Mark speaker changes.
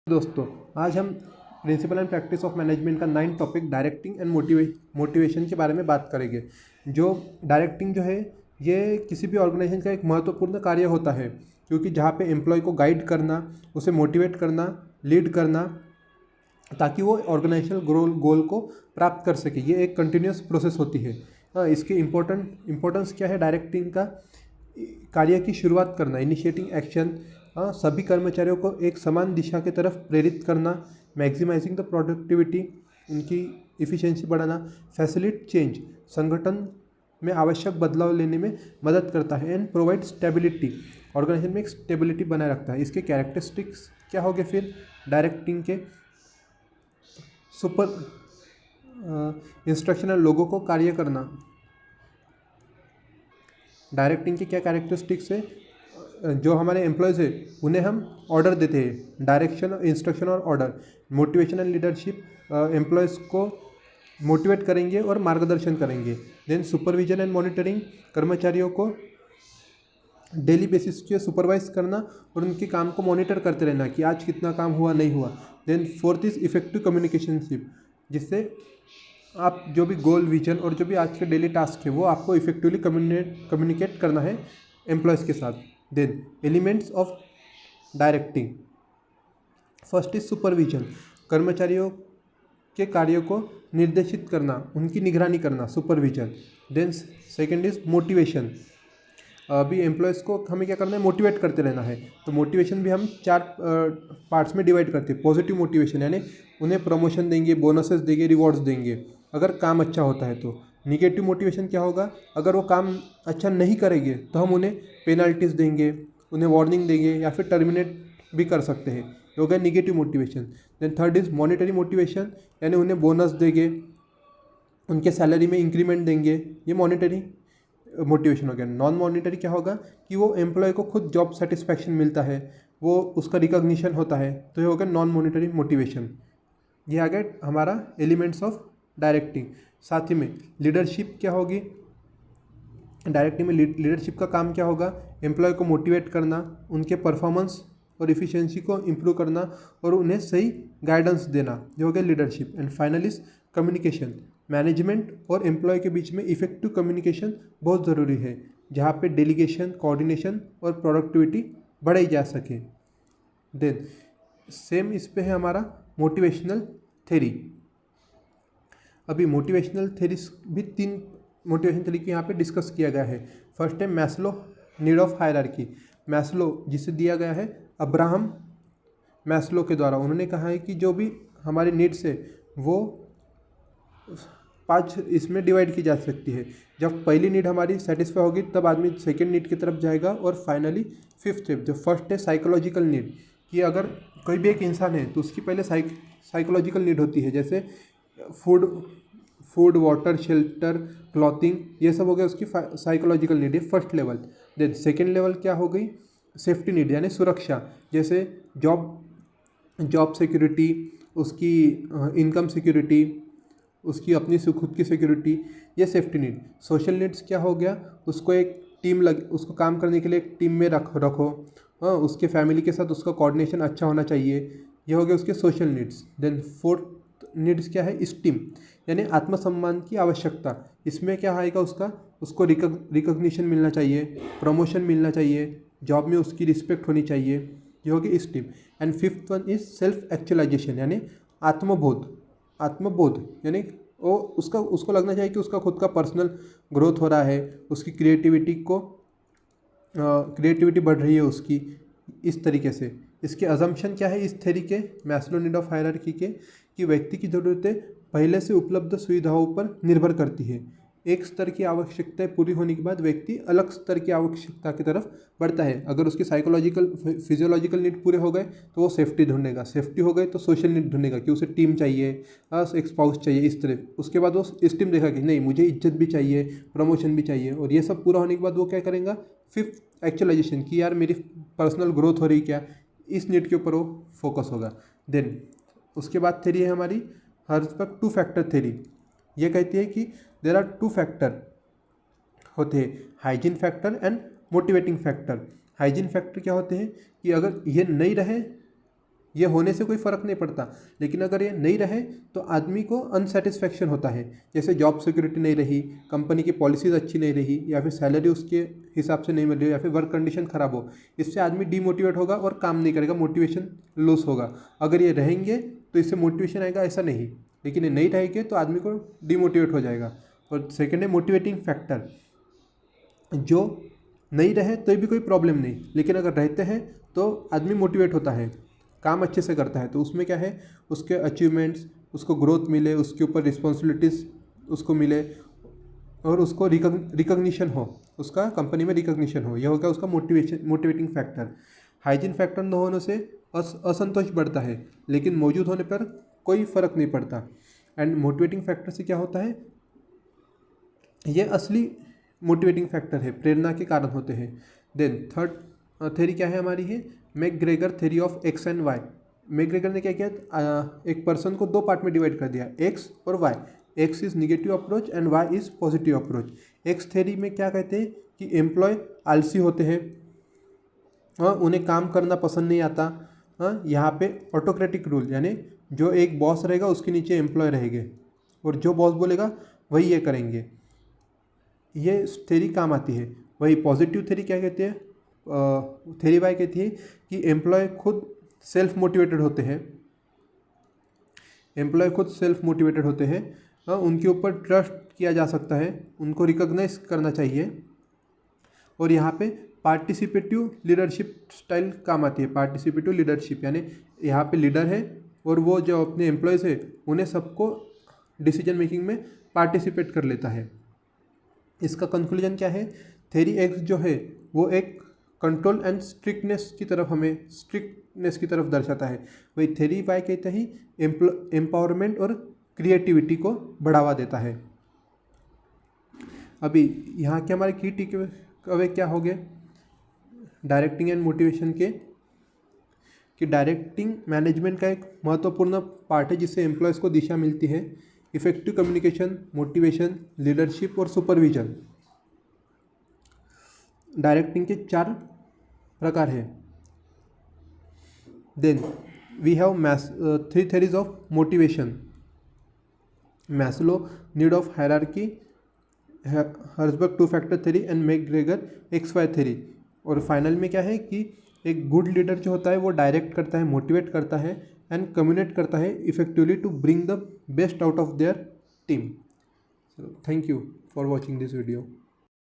Speaker 1: दोस्तों, आज हम principle and practice of management का 9 टॉपिक डायरेक्टिंग एंड मोटिवेशन के बारे में बात करेंगे। जो डायरेक्टिंग जो है ये किसी भी ऑर्गेनाइजेशन का एक महत्वपूर्ण कार्य होता है, क्योंकि जहाँ पे एम्प्लॉय को गाइड करना, उसे मोटिवेट करना, लीड करना, ताकि वो ऑर्गेनाइजेशनल गोल को प्राप्त कर सके। ये एक कंटिन्यूस प्रोसेस होती है। इसकी इम्पोर्टेंस क्या है? डायरेक्टिंग का कार्य की शुरुआत करना, इनिशिएटिंग एक्शन, सभी कर्मचारियों को एक समान दिशा की तरफ प्रेरित करना, मैक्सिमाइजिंग द प्रोडक्टिविटी, उनकी इफ़िशिएंसी बढ़ाना, फैसिलिटेट चेंज, संगठन में आवश्यक बदलाव लेने में मदद करता है, एंड प्रोवाइड स्टेबिलिटी, ऑर्गेनाइजेशन में एक स्टेबिलिटी बनाए रखता है। इसके कैरेक्टरिस्टिक्स क्या हो गए फिर डायरेक्टिंग के? सुपर इंस्ट्रक्शनल लोगों को कार्य करना। डायरेक्टिंग के क्या कैरेक्टरिस्टिक्स है? जो हमारे एम्प्लॉयज़ है उन्हें हम ऑर्डर देते हैं, डायरेक्शन, इंस्ट्रक्शन और order. Motivation and leadership, employees को मोटिवेट करेंगे और मार्गदर्शन करेंगे। देन सुपरविजन एंड मॉनिटरिंग, कर्मचारियों को डेली बेसिस पे सुपरवाइज करना और उनके काम को मॉनिटर करते रहना कि आज कितना काम हुआ, नहीं हुआ। देन फोर्थ इज़ इफेक्टिव कम्युनिकेशनशिप, जिससे आप जो भी गोल, विजन और जो भी आज के डेली टास्क है वो आपको इफेक्टिवली कम्युनिकेट करना है एम्प्लॉयज़ के साथ। Then elements of directing, first is supervision, कर्मचारियों के कार्यों को निर्देशित करना, उनकी निगरानी करना, supervision. Then second is motivation, अभी एम्प्लॉयज़ को हमें क्या करना है? मोटिवेट करते रहना है। तो मोटिवेशन भी हम 4 पार्ट्स में डिवाइड करते हैं। पॉजिटिव मोटिवेशन यानी उन्हें प्रमोशन देंगे, बोनसेस देंगे, रिवॉर्ड्स देंगे अगर काम अच्छा होता है तो। निगेटिव मोटिवेशन क्या होगा? अगर वो काम अच्छा नहीं करेंगे तो हम उन्हें पेनल्टीज देंगे, उन्हें वार्निंग देंगे या फिर टर्मिनेट भी कर सकते हैं। ये हो गया negative motivation. Then third is monetary motivation, यानी उन्हें बोनस देंगे, उनके सैलरी में इंक्रीमेंट देंगे, ये मॉनिटरी मोटिवेशन हो गया। नॉन मॉनिटरी क्या होगा? कि वो एम्प्लॉय को खुद जॉब सेटिस्फैक्शन मिलता है, वो उसका रिकॉग्निशन होता है, तो ये हो गया नॉन मॉनिटरी मोटिवेशन। ये आ गया हमारा एलिमेंट्स ऑफ डायरेक्टिंग। साथ ही में लीडरशिप क्या होगी? डायरेक्टिंग में लीडरशिप का काम क्या होगा? एम्प्लॉय को मोटिवेट करना, उनके परफॉर्मेंस और इफ़िशिएंसी को इम्प्रूव करना और उन्हें सही गाइडेंस देना, जो हो गया leadership. And final is communication, management और एम्प्लॉय के बीच में इफेक्टिव कम्युनिकेशन बहुत ज़रूरी है, जहाँ पे डेलीगेशन, कोऑर्डिनेशन और प्रोडक्टिविटी बढ़ाई जा सके। देन सेम इस पे है हमारा मोटिवेशनल थ्योरी। अभी मोटिवेशनल थ्योरीज भी 3 मोटिवेशन तरीके यहाँ पे डिस्कस किया गया है। फर्स्ट है Maslow need of hierarchy, Maslow जिसे दिया गया है अब्राहम मैस्लो के द्वारा। उन्होंने कहा है कि जो भी हमारी नीड्स है वो 5 इसमें डिवाइड की जा सकती है। जब पहली नीड हमारी सेटिस्फाई होगी तब आदमी सेकेंड नीड की तरफ जाएगा, और फाइनली फिफ्थ स्टेप जो फर्स्ट है साइकोलॉजिकल नीड, कि अगर कोई भी एक इंसान है तो उसकी पहले साइकोलॉजिकल नीड होती है, जैसे फूड, वाटर, शेल्टर, क्लॉथिंग, ये सब हो गया उसकी साइकोलॉजिकल नीड है, first level. Then second level क्या हो गई? सेफ्टी नीड यानी सुरक्षा, जैसे जॉब सिक्योरिटी, उसकी इनकम सिक्योरिटी, उसकी अपनी खुद की सिक्योरिटी, ये सेफ्टी नीड। सोशल नीड्स क्या हो गया? उसको एक उसको काम करने के लिए एक टीम में रखो, उसके फैमिली के साथ उसका कोऑर्डिनेशन अच्छा होना चाहिए, ये हो गया उसके social needs. Then fourth needs क्या है? स्टीम यानी आत्मसम्मान की आवश्यकता। इसमें क्या आएगा? उसको रिकॉग्निशन मिलना चाहिए, प्रमोशन मिलना चाहिए, जॉब में उसकी रिस्पेक्ट होनी चाहिए, ये हो गई esteem. And fifth one is self actualisation यानी आत्मबोध यानी वो उसको लगना चाहिए कि उसका खुद का पर्सनल ग्रोथ हो रहा है, उसकी क्रिएटिविटी बढ़ रही है उसकी, इस तरीके से। इसके अजम्पशन क्या है इस थ्योरी के, मैस्लो नीड ऑफ हायरार्की के, कि व्यक्ति की ज़रूरतें पहले से उपलब्ध सुविधाओं पर निर्भर करती है। एक स्तर की आवश्यकताएं पूरी होने के बाद व्यक्ति अलग स्तर की आवश्यकता की तरफ बढ़ता है। अगर उसकी फिजियोलॉजिकल नीड पूरे हो गए तो वो सेफ्टी ढूंढेगा, सेफ्टी हो गए तो सोशल नीड ढूंढेगा कि उसे टीम चाहिए, एक स्पाउस चाहिए, इस तरह। उसके बाद वो स्टीम देखा कि नहीं, मुझे इज्जत भी चाहिए, प्रमोशन भी चाहिए, और ये सब पूरा होने के बाद वो क्या करेगा? फिफ्थ एक्चुअलाइजेशन, कि यार मेरी पर्सनल ग्रोथ हो रही क्या, इस नीड के ऊपर वो फोकस होगा। देन उसके बाद थ्योरी है हमारी हर्ज़बर्ग 2 फैक्टर थ्योरी। ये कहती है कि देयर आर 2 फैक्टर होते हैं, hygiene factor and motivating factor. Hygiene factor क्या होते हैं? कि अगर ये नहीं रहे ये होने से कोई फ़र्क नहीं पड़ता, लेकिन अगर ये नहीं रहे तो आदमी को अनसेटिस्फेक्शन होता है। जैसे जॉब सिक्योरिटी नहीं रही, कंपनी की पॉलिसीज़ अच्छी नहीं रही, या फिर सैलरी उसके हिसाब से नहीं मिल रही, या फिर वर्क कंडीशन ख़राब हो, इससे आदमी डीमोटिवेट होगा और काम नहीं करेगा, मोटिवेशन लॉस होगा। अगर ये रहेंगे तो इससे मोटिवेशन आएगा, ऐसा नहीं, लेकिन ये नहीं रहेंगे तो आदमी को डीमोटिवेट हो जाएगा। और सेकेंड है मोटिवेटिंग फैक्टर। जो नहीं रहे तो भी कोई प्रॉब्लम नहीं, लेकिन अगर रहते हैं तो आदमी मोटिवेट होता है, काम अच्छे से करता है। तो उसमें क्या है, उसके अचीवमेंट्स, उसको ग्रोथ मिले, उसके ऊपर रिस्पॉन्सिबिलिटीज़ उसको मिले, और उसको रिकग्निशन हो, उसका कंपनी में रिकग्निशन हो, यह होगा उसका मोटिवेटिंग फैक्टर। हाइजीन फैक्टर न होने से असंतोष बढ़ता है, लेकिन मौजूद होने पर कोई फ़र्क नहीं पड़ता। एंड मोटिवेटिंग फैक्टर से क्या होता है, ये असली मोटिवेटिंग फैक्टर है, प्रेरणा के कारण होते हैं। देन थर्ड थ्योरी क्या है हमारी है, McGregor theory of X and Y. McGregor ने क्या किया, एक पर्सन को दो पार्ट में डिवाइड कर दिया, एक्स और Y. X is negative approach and Y is positive approach. X theory में क्या कहते हैं कि एम्प्लॉय आलसी होते हैं, उन्हें काम करना पसंद नहीं आता। यहाँ पे ऑटोक्रेटिक रूल, यानी जो एक बॉस रहेगा उसके नीचे एम्प्लॉय रहेंगे, और जो बॉस बोलेगा वही ये करेंगे, ये थ्योरी काम आती है। वही पॉजिटिव थ्योरी क्या कहती है, थ्योरी वाई कहती है कि एम्प्लॉय खुद सेल्फ मोटिवेटेड होते हैं, एम्प्लॉय खुद सेल्फ मोटिवेटेड होते हैं, उनके ऊपर ट्रस्ट किया जा सकता है, उनको रिकॉग्नाइज करना चाहिए। और यहाँ पे पार्टिसिपेटिव लीडरशिप स्टाइल काम आती है। पार्टिसिपेटिव लीडरशिप यानी यहाँ पे लीडर है और वो जो अपने एम्प्लॉयज़ है उन्हें सबको डिसीजन मेकिंग में पार्टिसिपेट कर लेता है। इसका कंक्लूजन क्या है, थ्योरी एक्स जो है वो एक कंट्रोल एंड स्ट्रिक्टनेस की तरफ दर्शाता है। वही थ्योरी वाई कहते ही एम्पावरमेंट और क्रिएटिविटी को बढ़ावा देता है। अभी यहाँ के हमारे की टेकअवे क्या हो गए डायरेक्टिंग एंड मोटिवेशन के, कि डायरेक्टिंग मैनेजमेंट का एक महत्वपूर्ण पार्ट है जिससे एम्प्लॉयज़ को दिशा मिलती है। इफेक्टिव कम्युनिकेशन, मोटिवेशन, लीडरशिप और सुपरविजन। डायरेक्टिंग के 4 प्रकार हैं। Then we have 3 theories of motivation, Maslow need of hierarchy, Herzberg 2 factor theory and McGregor XY theory. और फाइनल में क्या है कि एक गुड लीडर जो होता है वो डायरेक्ट करता है, मोटिवेट करता है एंड कम्युनिकेट करता है effectively to bring the best out of their team. Thank you for watching this video.